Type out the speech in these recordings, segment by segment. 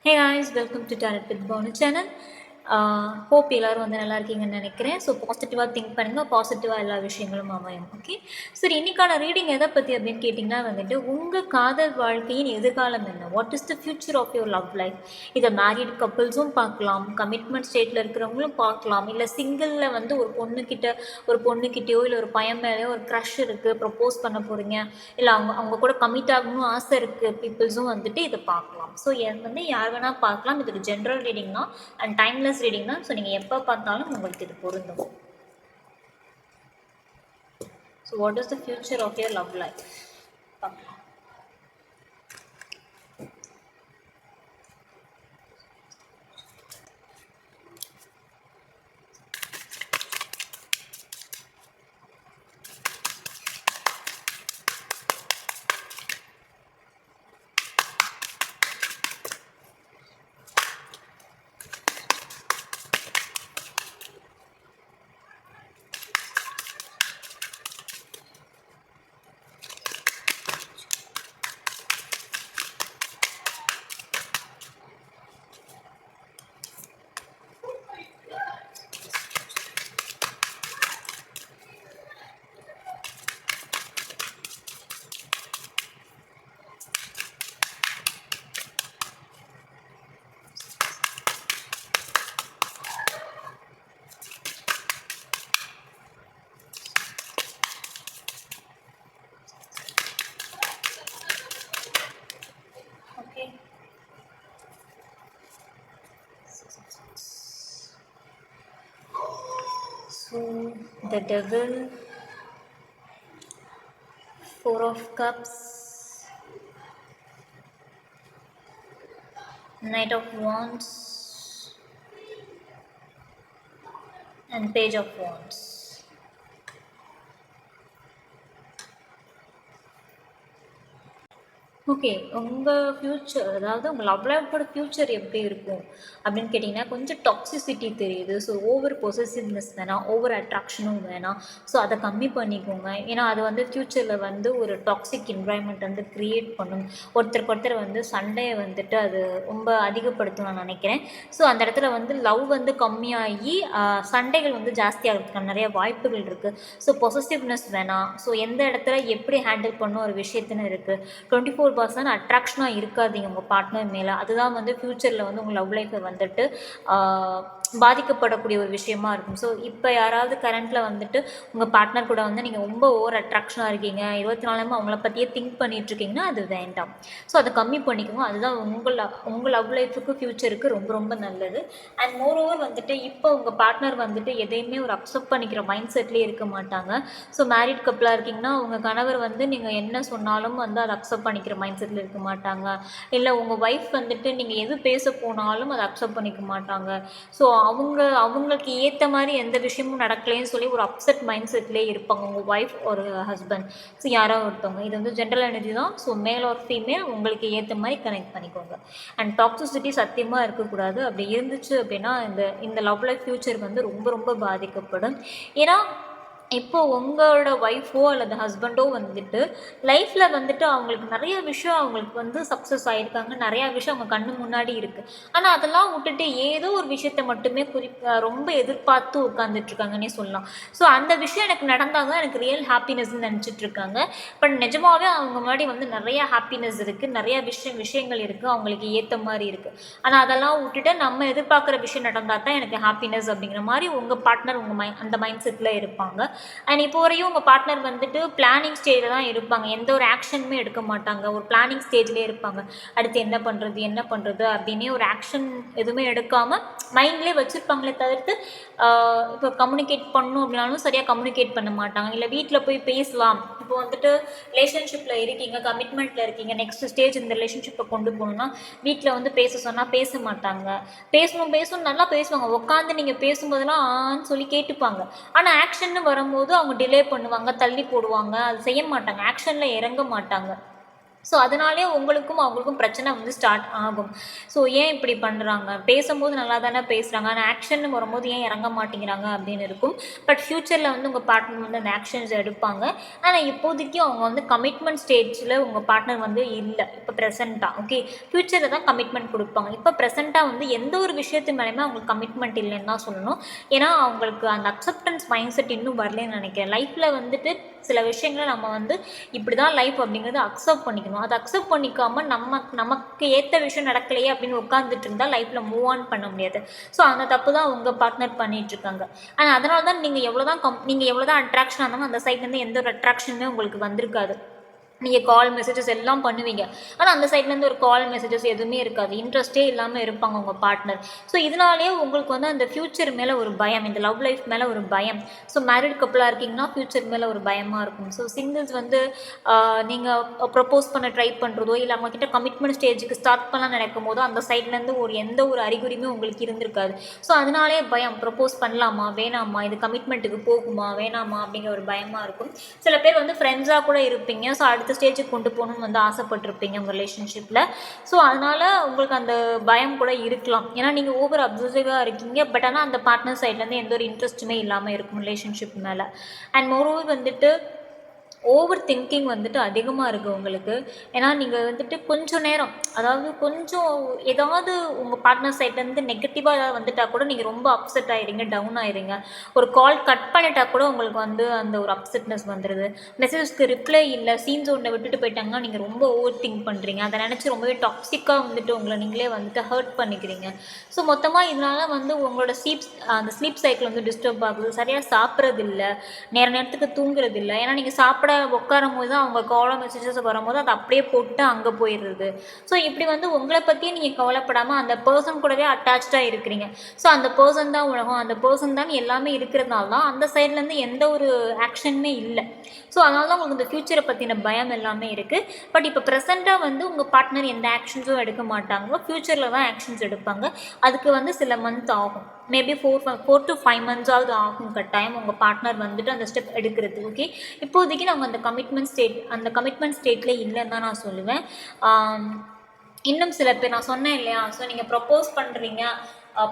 Hey guys, welcome to Tarot with Bonu channel. Hope எல்லோரும் வந்து நல்லா இருக்கீங்கன்னு நினைக்கிறேன். ஸோ பாசிட்டிவாக திங்க் பண்ணுங்கள், பாசிட்டிவாக எல்லா விஷயங்களும் அமையும். ஓகே, சரி, இன்றைக்கான ரீடிங் எதை பற்றி அப்படின்னு கேட்டிங்கன்னா வந்துட்டு உங்கள் காதல் வாழ்க்கையின் எதிர்காலம் என்ன, what is the future of your love life. இதை மேரிட் கப்புள்ஸும் பார்க்கலாம், கமிட்மெண்ட் ஸ்டேட்டில் இருக்கிறவங்களும் பார்க்கலாம், இல்லை சிங்கிளில் வந்து ஒரு பொண்ணுக்கிட்டேயோ இல்லை ஒரு பையன் மேலேயோ ஒரு க்ரஷ் இருக்குது, ப்ரப்போஸ் பண்ண போகிறீங்க, இல்லை அவங்க கூட கமிட் ஆகணும் ஆசை இருக்குது பீப்புள்ஸும் வந்துட்டு இதை பார்க்கலாம். ஸோ வந்து யார் வேணால் பார்க்கலாம். இது ஒரு ஜென்ரல் ரீடிங் தான் அண்ட் டைம்லெஸ் ரீடிங் தான். ஸோ நீங்கள் எப்போ பார்த்தாலும் உங்களுக்கு இது பொருந்தும். So what is the future of your love life பார்க்கலாம். So the Devil, Four of Cups, Knight of Wands and Page of Wands. Okay, உங்கள் ஃப்யூச்சர், அதாவது உங்கள் லவ் லைஃபோட ஃப்யூச்சர் எப்படி இருக்கும் அப்படின்னு கேட்டிங்கன்னா கொஞ்சம் டாக்ஸிசிட்டி தெரியுது. ஸோ ஓவர் பொசசிவ்னஸ் வேணாம், ஓவர் அட்ராக்ஷனும் வேணாம். ஸோ அதை கம்மி பண்ணிக்கோங்க. ஏன்னா அது வந்து ஃப்யூச்சரில் வந்து ஒரு டாக்ஸிக் என்வாயன்மெண்ட் வந்து க்ரியேட் பண்ணும். ஒருத்தருக்கு ஒருத்தர் வந்து சண்டையை வந்துட்டு அது ரொம்ப அதிகப்படுத்தும் நான் நினைக்கிறேன். ஸோ அந்த இடத்துல வந்து லவ் வந்து கம்மியாகி சண்டைகள் வந்து ஜாஸ்தியாகிறதுக்கான நிறைய வாய்ப்புகள் இருக்குது. ஸோ பொசசிவ்னஸ் வேணாம். ஸோ எந்த இடத்துல எப்படி ஹேண்டில் பண்ணும் ஒரு விஷயத்துன்னு இருக்குது. 24% அட்ராக்ஷனாக இருக்காதீங்க உங்கள் பார்ட்னர் மேலே. அதுதான் வந்து ஃப்யூச்சரில் வந்து உங்கள் லவ் லைஃப்பை வந்துட்டு பாதிக்கப்படக்கூடிய ஒரு விஷயமா இருக்கும். ஸோ இப்போ யாராவது கரண்ட்டில் வந்துட்டு உங்கள் பார்ட்னர் கூட வந்து நீங்கள் ரொம்ப ஓவர் அட்ராக்ஷனாக இருக்கீங்க, 24 அவங்கள பற்றியே திங்க் பண்ணிகிட்ருக்கீங்கன்னா அது வேண்டாம். ஸோ அதை கம்மி பண்ணிக்கோங்க. அதுதான் உங்கள் லவ் லைஃபுக்கு ஃப்யூச்சருக்கு ரொம்ப ரொம்ப நல்லது. அண்ட் மோரோவர் வந்துட்டு இப்போ உங்கள் பார்ட்னர் வந்துட்டு எதையுமே ஒரு அக்செப்ட் பண்ணிக்கிற மைண்ட் செட்லேயே இருக்க மாட்டாங்க. ஸோ மேரிட் கப்பலாக இருக்கீங்கன்னா உங்கள் கணவர் வந்து நீங்கள் என்ன சொன்னாலும் வந்து அதை அக்செப்ட் பண்ணிக்கிற மைண்ட் செட்டில் இருக்க மாட்டாங்க. இல்லை உங்கள் ஒய்ஃப் வந்துட்டு நீங்கள் எது பேச போனாலும் அதை அக்செப்ட் பண்ணிக்க மாட்டாங்க. ஸோ அவங்களுக்கு ஏற்ற மாதிரி எந்த விஷயமும் நடக்கலேன்னு சொல்லி ஒரு அப்செட் மைண்ட் செட்லேயே இருப்பாங்க உங்கள் ஒய்ஃப் ஒரு ஹஸ்பண்ட். ஸோ யாரோ ஒருத்தவங்க, இது வந்து ஜென்ரல் எனர்ஜி தான். ஸோ மேல் ஒரு ஃபீமேல் உங்களுக்கு ஏற்ற மாதிரி கனெக்ட் பண்ணிக்கோங்க. அண்ட் டாக்ஸிசிட்டி சத்தியமாக இருக்கக்கூடாது. அப்படி இருந்துச்சு அப்படின்னா இந்த லவ் லைஃப் ஃப்யூச்சர் வந்து ரொம்ப ரொம்ப பாதிக்கப்படும். ஏன்னா இப்போ உங்களோட ஒய்ஃபோ அல்லது ஹஸ்பண்டோ வந்துட்டு லைஃப்பில் வந்துட்டு அவங்களுக்கு நிறைய விஷயம் அவங்களுக்கு வந்து சக்ஸஸ் ஆகிருக்காங்க, நிறையா விஷயம் அவங்க கண்ணு முன்னாடி இருக்குது. ஆனால் அதெல்லாம் விட்டுட்டு ஏதோ ஒரு விஷயத்தை மட்டுமே ரொம்ப எதிர்பார்த்து உட்காந்துட்ருக்காங்கன்னே சொல்லலாம். ஸோ அந்த விஷயம் எனக்கு நடந்தால் தான் எனக்கு ரியல் ஹாப்பினஸ்ன்னு நினச்சிட்ருக்காங்க. பட் நிஜமாகவே அவங்க முன்னாடி வந்து நிறையா ஹாப்பினஸ் இருக்குது, நிறையா விஷயங்கள் இருக்குது, அவங்களுக்கு ஏற்ற மாதிரி இருக்குது. ஆனால் அதெல்லாம் விட்டுட்டு நம்ம எதிர்பார்க்குற விஷயம் நடந்தால் தான் எனக்கு ஹாப்பினஸ் அப்படிங்கிற மாதிரி உங்கள் பார்ட்னர் அந்த மைண்ட் செட்டில் இருப்பாங்க. அண்ட் இப்போ வரையும் உங்கள் பார்ட்னர் வந்துட்டு பிளானிங் ஸ்டேஜில் தான் இருப்பாங்க. எந்த ஒரு ஆக்ஷனுமே எடுக்க மாட்டாங்க. ஒரு பிளானிங் ஸ்டேஜ்லேயே இருப்பாங்க. அடுத்து என்ன பண்ணுறது அப்படின்னே ஒரு ஆக்ஷன் எதுவுமே எடுக்காமல் மைண்ட்லேயே வச்சுருப்பாங்களே தவிர்த்து இப்போ கம்யூனிகேட் பண்ணணும் அப்படின்னாலும் சரியாக கம்யூனிகேட் பண்ண மாட்டாங்க. இல்லை வீட்டில் போய் பேசலாம், இப்போ வந்துட்டு ரிலேஷன்ஷிப்பில் இருக்கீங்க, கமிட்மெண்ட்டில் இருக்கீங்க, நெக்ஸ்ட் ஸ்டேஜ் இந்த ரிலேஷன்ஷிப்பை கொண்டு போகணுன்னா வீட்டில் வந்து பேச சொன்னால் பேச மாட்டாங்க. பேசணும் நல்லா பேசுவாங்க. உட்காந்து நீங்கள் பேசும்போதெல்லாம் ஆன்னு சொல்லி கேட்டுப்பாங்க. ஆனால் ஆக்ஷன்னு வரும்போது அவங்க டிலே பண்ணுவாங்க, தள்ளி போடுவாங்க, அது செய்ய மாட்டாங்க, ஆக்ஷனில் இறங்க மாட்டாங்க. ஸோ அதனாலே உங்களுக்கும் அவங்களுக்கும் பிரச்சனை வந்து ஸ்டார்ட் ஆகும். ஸோ ஏன் இப்படி பண்ணுறாங்க, பேசும்போது நல்லா தானே பேசுகிறாங்க, ஆனால் ஆக்ஷன் வரும்போது ஏன் இறங்க மாட்டேங்கிறாங்க அப்படின்னு இருக்கும். பட் ஃப்யூச்சரில் வந்து உங்கள் பார்ட்னர் வந்து அந்த ஆக்ஷன்ஸ் எடுப்பாங்க. ஆனால் இப்போதைக்கு அவங்க வந்து கமிட்மெண்ட் ஸ்டேஜில் உங்கள் பார்ட்னர் வந்து இல்லை. இப்போ ப்ரெசென்ட்டாக ஓகே, ஃப்யூச்சரில் தான் கமிட்மெண்ட் கொடுப்பாங்க. இப்போ ப்ரெசென்ட்டாக வந்து எந்த ஒரு விஷயத்து மேலேயுமே அவங்களுக்கு கமிட்மெண்ட் இல்லைன்னு தான் சொல்லணும். ஏன்னா அவங்களுக்கு அந்த அக்செப்டன்ஸ் மைண்ட் செட் இன்னும் வரலன்னு நினைக்கிறேன். லைஃப்பில் வந்துட்டு சில விஷயங்களை நம்ம வந்து இப்படி தான் லைஃப் அப்படிங்கிறது அக்செப்ட் பண்ணிக்கணும். அதை அக்செப்ட் பண்ணிக்காமல் நமக்கு ஏற்ற விஷயம் நடக்கலையே அப்படின்னு உட்காந்துட்டு இருந்தால் லைஃப்பில் மூவ் ஆன் பண்ண முடியாது. ஸோ அந்த தப்பு தான் உங்கள் பார்ட்னர் பண்ணிகிட்ருக்காங்க. ஆனால் அதனால தான் நீங்கள் எவ்வளோ தான் அட்ராக்ஷன் ஆனாலும் அந்த சைட்லேருந்து எந்த ஒரு அட்ராக்ஷனுமே உங்களுக்கு வந்திருக்காது. நீங்கள் கால் மெசேஜஸ் எல்லாம் பண்ணுவீங்க, ஆனால் அந்த சைட்லேருந்து ஒரு கால் மெசேஜஸ் எதுவுமே இருக்காது. இன்ட்ரெஸ்ட்டே இல்லாமல் இருப்பாங்க உங்கள் பார்ட்னர். ஸோ இதனாலேயே உங்களுக்கு வந்து அந்த ஃப்யூச்சர் மேலே ஒரு பயம், இந்த லவ் லைஃப் மேலே ஒரு பயம். ஸோ மேரிட் கப்புளாக இருக்கீங்கன்னா ஃப்யூச்சர் மேலே ஒரு பயமாக இருக்கும். ஸோ சிங்கிள்ஸ் வந்து நீங்கள் ப்ரப்போஸ் பண்ண ட்ரை பண்ணுறதோ இல்லை அவங்கக்கிட்ட கமிட்மெண்ட் ஸ்டேஜுக்கு ஸ்டார்ட் பண்ணலாம் நினைக்கும் போதோ அந்த சைட்லேருந்து எந்த ஒரு அறிகுறியுமே உங்களுக்கு இருந்திருக்காது. ஸோ அதனாலே பயம், ப்ரப்போஸ் பண்ணலாமா வேணாமா, இது கமிட்மெண்ட்டுக்கு போகுமா வேணாமா அப்படிங்கிற ஒரு பயமாக இருக்கும். சில பேர் வந்து ஃப்ரெண்ட்ஸாக கூட இருப்பீங்க. ஸோ அடுத்த ஸ்டேஜுக்கு கொண்டு போகணும்னு வந்து ஆசைப்பட்டிருப்பீங்க உங்கள் ரிலேஷன்ஷிப்பில். ஸோ அதனால் உங்களுக்கு அந்த பயம் கூட இருக்கலாம். ஏன்னா நீங்கள் ஓவர் அப்சர்சிவாக இருக்கீங்க. பட் ஆனால் அந்த பார்ட்னர் சைட்லேருந்து எந்த ஒரு இன்ட்ரெஸ்ட்டுமே இல்லாமல் இருக்கும் ரிலேஷன்ஷிப் மேலே. அண்ட் மோரோவர் வந்துட்டு ஓவர் திங்கிங் வந்துட்டு அதிகமாக இருக்குது உங்களுக்கு. ஏன்னா நீங்கள் வந்துட்டு கொஞ்சம் நேரம், அதாவது கொஞ்சம் ஏதாவது உங்கள் பார்ட்னர் சைட்லேருந்து நெகட்டிவாக ஏதாவது வந்துட்டால் கூட நீங்கள் ரொம்ப அப்செட் ஆகிடுங்க, டவுன் ஆகிடுங்க. ஒரு கால் கட் பண்ணிட்டால் கூட உங்களுக்கு வந்து அந்த ஒரு அப்செட்னஸ் வந்துடுது. மெசேஜஸ்க்கு ரிப்ளை இல்லை, சீன் ஜோனில் விட்டுட்டு போயிட்டாங்கன்னா நீங்கள் ரொம்ப ஓவர் திங்க் பண்ணுறீங்க. அதை நினச்சி ரொம்பவே டாக்ஸிக்காக வந்துட்டு உங்களை நீங்களே வந்துட்டு ஹர்ட் பண்ணிக்கிறீங்க. ஸோ மொத்தமாக இதனால் வந்து உங்களோட அந்த ஸ்லீப் சைக்கிள் வந்து டிஸ்டர்ப் ஆகுது. சரியாக சாப்பிட்றது இல்லை, நேரத்துக்கு தூங்குறது இல்லை. ஏன்னா நீங்கள் சாப்பிட உட்காரும் போது தான் அவங்க கால் மெசேஜஸ் வரும்போது அதை அப்படியே போட்டு அங்கே போயிடுறது. ஸோ இப்படி வந்து உங்களை பற்றியே நீங்கள் கவலைப்படாமல் அந்த பர்சன் கூடவே அட்டாச்சாக இருக்கிறீங்க. ஸோ அந்த பர்சன் தான் உலகம், அந்த பர்சன் தான் எல்லாமே இருக்கிறதுனால தான் அந்த சைட்லேருந்து எந்த ஒரு ஆக்ஷனுமே இல்லை. ஸோ அதனால தான் உங்களுக்கு இந்த ஃப்யூச்சரை பற்றின பயம் எல்லாமே இருக்குது. பட் இப்போ ப்ரெசென்ட்டாக வந்து உங்கள் பார்ட்னர் எந்த ஆக்ஷன்ஸும் எடுக்க மாட்டாங்க, ஃப்யூச்சரில் தான் ஆக்ஷன்ஸ் எடுப்பாங்க. அதுக்கு வந்து சில மந்த் ஆகும், மேபி 4 to 5 months ஆகும் கட்டாயம் உங்கள் பார்ட்னர் வந்துட்டு அந்த ஸ்டெப் எடுக்கிறது. ஓகே, இப்போதைக்கு நாங்கள் அந்த கமிட்மெண்ட் ஸ்டேட்டில் இல்லைன்னு தான் நான் சொல்லுவேன். இன்னும் சில பேர் நான் சொன்னேன் இல்லையா, ஸோ நீங்கள் ப்ரப்போஸ் பண்ணுறீங்க,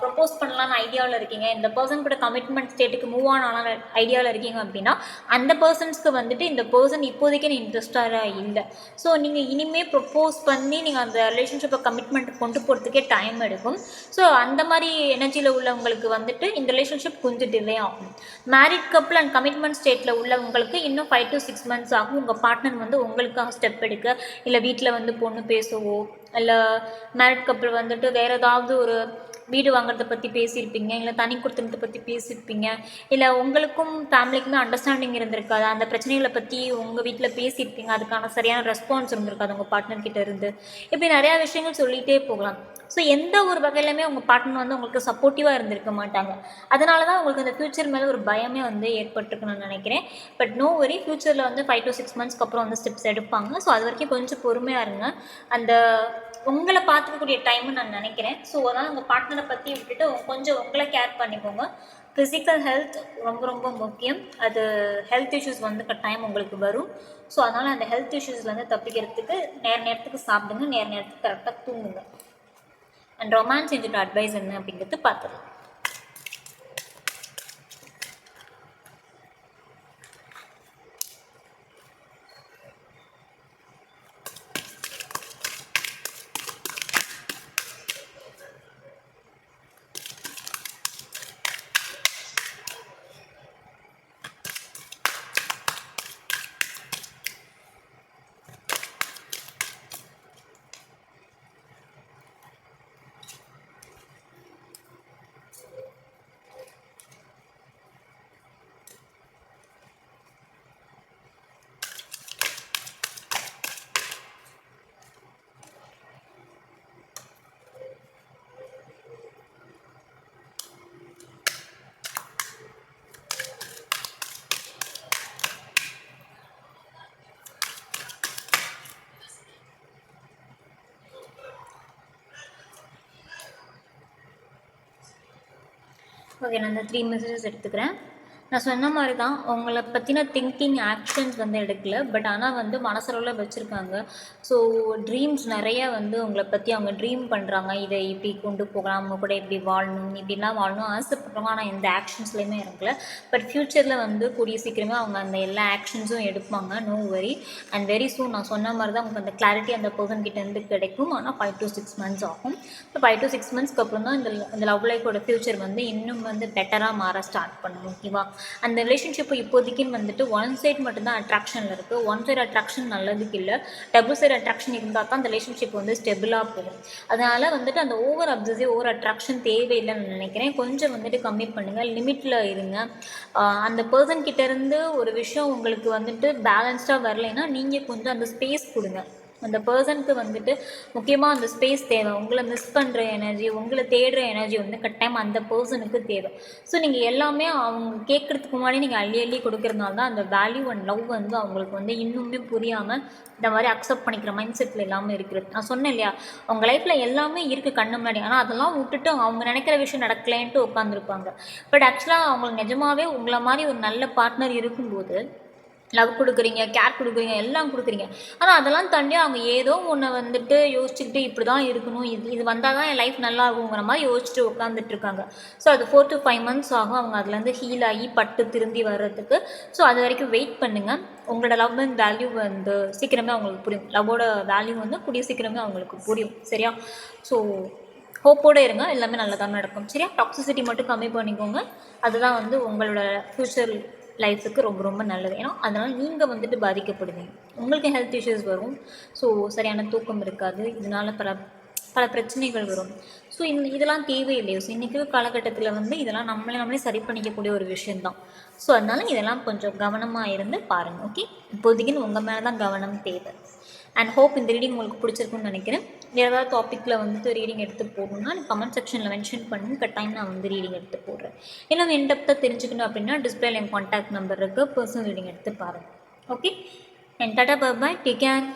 ப்ரப்போஸ் பண்ணலான்னு ஐடியாவில் இருக்கீங்க, இந்த பர்சன் கூட கமிட்மெண்ட் ஸ்டேட்டுக்கு மூவ் ஆனாலும் ஐடியாவில் இருக்கீங்க அப்படின்னா அந்த பர்சன்ஸ்க்கு வந்துட்டு இந்த பர்சன் இப்போதைக்கு இன்ட்ரெஸ்டாக இல்லை. ஸோ நீங்கள் இனிமேல் ப்ரப்போஸ் பண்ணி நீங்கள் அந்த ரிலேஷன்ஷிப்பை கமிட்மெண்ட் கொண்டு போகிறதுக்கே டைம் எடுக்கும். ஸோ அந்த மாதிரி எனர்ஜியில் உள்ளவங்களுக்கு வந்துட்டு இந்த ரிலேஷன்ஷிப் கொஞ்சம் டிலே ஆகும். மேரிட் கப்புள் அண்ட் கமிட்மெண்ட் ஸ்டேட்டில் உள்ளவங்களுக்கு இன்னும் 5 to 6 months ஆகும் உங்கள் பார்ட்னர் வந்து உங்களுக்காக ஸ்டெப் எடுக்க. இல்லை வீட்டில் வந்து பொண்ணு பேசவோ, இல்லை மேரிட் கப்புள் வந்துட்டு வேறு ஏதாவது ஒரு வீடு வாங்குறதை பற்றி பேசியிருப்பீங்க, இல்லை தனி கொடுத்தனத்தை பற்றி பேசியிருப்பீங்க, இல்லை உங்களுக்கும் ஃபேமிலிக்குமே அண்டர்ஸ்டாண்டிங் இருந்திருக்காது, அந்த பிரச்சனைகளை பற்றி உங்கள் வீட்டில் பேசியிருப்பீங்க, அதுக்கான சரியான ரெஸ்பான்ஸ் இருந்திருக்காது உங்கள் பார்ட்னர்கிட்ட இருந்து. இப்படி நிறையா விஷயங்கள் சொல்லிகிட்டே போகலாம். ஸோ எந்த ஒரு வகையிலுமே உங்கள் பார்ட்னர் வந்து உங்களுக்கு சப்போர்ட்டிவாக இருந்திருக்க மாட்டாங்க. அதனால தான் உங்களுக்கு அந்த ஃப்யூச்சர் மேலே ஒரு பயமே வந்து ஏற்பட்டிருக்குன்னு நான் நினைக்கிறேன். பட் நோ வரி, ஃப்யூச்சரில் வந்து 5 to 6 months அப்புறம் வந்து ஸ்டெப்ஸ் எடுப்பாங்க. ஸோ அது வரைக்கும் கொஞ்சம் பொறுமையாக இருங்க. அந்த உங்களை பார்த்துக்கக்கூடிய டைம்னு நான் நினைக்கிறேன். ஸோ அதனால் உங்கள் பார்ட்னரை பற்றி விட்டுட்டு கொஞ்சம் உங்களை கேர் பண்ணிக்கோங்க. ஃபிசிக்கல் ஹெல்த் ரொம்ப ரொம்ப முக்கியம். அது ஹெல்த் இஷ்யூஸ் வந்து கட்டாயம் உங்களுக்கு வரும். ஸோ அதனால் அந்த ஹெல்த் இஷ்யூஸ்லேருந்து தப்பிக்கிறதுக்கு நேரத்துக்கு சாப்பிடுங்க, நேரத்துக்கு கரெக்டாக தூங்குங்க. அண்ட் ரொமான்ஸ் செஞ்சுட்டு அட்வைஸ் என்ன அப்படிங்கிறது பார்த்துக்கலாம். ஓகே, நான் இந்த 3 மெசேஜஸ் எடுத்துக்கிறேன். நான் சொன்ன மாதிரி தான் உங்களை பற்றின திங்கிங் ஆக்ஷன்ஸ் வந்து எடுக்கல, பட் ஆனால் வந்து மனசளவில் வச்சுருக்காங்க. ஸோ ட்ரீம்ஸ் நிறைய வந்து உங்களை பற்றி அவங்க ட்ரீம் பண்ணுறாங்க, இதை இப்படி கொண்டு போகலாம், அவங்க கூட இப்படி வாழணும், இப்படிலாம் வாழணும் ஆசைப்படுறாங்க. ஆனால் எந்த ஆக்ஷன்ஸ்லேயுமே இருக்கல. பட் ஃப்யூச்சரில் வந்து கூடிய சீக்கிரமே அவங்க அந்த எல்லா ஆக்ஷன்ஸும் எடுப்பாங்க, நோ வரி. அண்ட் வெரி சூன் நான் சொன்ன மாதிரி தான் உங்களுக்கு அந்த கிளாரிட்டி அந்த பர்சன் கிட்டேருந்து கிடைக்கும். ஆனால் 5 to 6 months ஆகும். ஸோ 5 to 6 monthsக்கு அப்புறம் தான் இந்த லவ் லைஃபோட ஃப்யூச்சர் வந்து இன்னும் வந்து பெட்டராக மாற ஸ்டார்ட் பண்ணும். ஓகேவா? அந்த ரிலேஷன்ஷிப்பு இப்போதைக்குன்னு வந்துட்டு ஒன் சைட் மட்டும்தான் அட்ராக்ஷனில் இருக்குது. ஒன் சைட் அட்ராக்ஷன் நல்லதுக்கு இல்லை, டபுள் சைட் அட்ராக்ஷன் இருந்தால் தான் அந்த ரிலேஷன்ஷிப் வந்து ஸ்டெபிளாக போகும். அதனால் வந்துட்டு அந்த ஓவர் அப்சசிவ் ஓவர் அட்ராக்ஷன் தேவையில்லைன்னு நினைக்கிறேன். கொஞ்சம் வந்துட்டு கம்மி பண்ணுங்கள், லிமிட்டில் இருங்க. அந்த பர்சன் கிட்டேருந்து ஒரு விஷயம் உங்களுக்கு வந்துட்டு பேலன்ஸ்டாக வரலைன்னா நீங்கள் கொஞ்சம் அந்த ஸ்பேஸ் கொடுங்க. அந்த பர்சனுக்கு வந்துட்டு முக்கியமாக அந்த ஸ்பேஸ் தேவை. உங்களை மிஸ் பண்ணுற எனர்ஜி, உங்களை தேடுற எனர்ஜி வந்து கட்டாயம் அந்த பர்சனுக்கு தேவை. ஸோ நீங்கள் எல்லாமே அவங்க கேட்குறதுக்கு முன்னாடி நீங்கள் அள்ளி அள்ளி கொடுக்குறதுனால தான் அந்த வேல்யூ அண்ட் லவ் வந்து அவங்களுக்கு வந்து இன்னுமே புரியாமல் இந்த மாதிரி அக்செப்ட் பண்ணிக்கிற மைண்ட் செட்டில் எல்லாமே இருக்கிறது. நான் சொன்னேன் இல்லையா, அவங்க லைஃப்பில் எல்லாமே இருக்குது கண்ணு முன்னாடி, ஆனால் அதெல்லாம் விட்டுட்டு அவங்க நினைக்கிற விஷயம் நடக்கலேன்ட்டு உட்காந்துருப்பாங்க. பட் ஆக்சுவலாக அவங்களுக்கு நிஜமாகவே உங்களை மாதிரி ஒரு நல்ல பார்ட்னர் இருக்கும்போது லவ் கொடுக்குறீங்க, கேர் கொடுக்குறீங்க, எல்லாம் கொடுக்குறீங்க. ஆனால் அதெல்லாம் தாண்டி அவங்க ஏதோ ஒன்று வந்துட்டு யோசிச்சுக்கிட்டு இப்படி தான் இருக்கணும், இது வந்தால் தான் என் லைஃப் நல்லா இருக்குங்கிற மாதிரி யோசிச்சுட்டு உட்காந்துட்ருக்காங்க. ஸோ அது 4 to 5 months ஆகும் அவங்க அதுலேருந்து ஹீல் ஆகி பட்டு திரும்பி வர்றதுக்கு. ஸோ அது வரைக்கும் வெயிட் பண்ணுங்கள். உங்களோட லவ் அண்ட் வேல்யூ வந்து சீக்கிரமே அவங்களுக்கு புரியும். லவ்வோட வேல்யூ வந்து கூடிய சீக்கிரமே அவங்களுக்கு புரியும். சரியா? ஸோ ஹோப்போடு இருங்க, எல்லாமே நல்லா தான் நடக்கும். சரியா? டாக்ஸிசிட்டி மட்டும் கம்மி பண்ணிக்கோங்க. அதுதான் வந்து உங்களோட ஃப்யூச்சர் லைஃபுக்கு ரொம்ப ரொம்ப நல்லது. ஏன்னா அதனால் நீங்கள் வந்துட்டு பாதிக்கப்படுவீங்க, உங்களுக்கு ஹெல்த் இஷ்யூஸ் வரும். ஸோ சரியான தூக்கம் இருக்காது, இதனால் பல பல பிரச்சனைகள் வரும். ஸோ இதெல்லாம் தேவையில்லையோ. ஸோ இன்றைக்கி காலகட்டத்தில் வந்து இதெல்லாம் நம்மளே சரி பண்ணிக்கக்கூடிய ஒரு விஷயந்தான். ஸோ அதனால் இதெல்லாம் கொஞ்சம் கவனமாக இருந்து பாருங்கள். ஓகே, இப்போதைக்குன்னு உங்கள் மேலே தான் கவனம் தேவை. அண்ட் ஹோப் இந்த ரீடிங் உங்களுக்கு பிடிச்சிருக்குன்னு நினைக்கிறேன். வேறு ஏதாவது டாப்பிக்கில் வந்துட்டு ரீடிங் எடுத்து போடணும்னா கமெண்ட் செக்ஷனில் மென்ஷன் பண்ணி கட்டாயம் நான் வந்து ரீடிங் எடுத்து போடுறேன். இன்னும் இன்டெப்த்தாக தெரிஞ்சுக்கணும் அப்படின்னா டிஸ்பிளேல என் கான்டாக்ட் நம்பர் இருக்குது, பர்சனல் ரீடிங் எடுத்து பாருங்கள். Okay, and tata, bye bye, take care.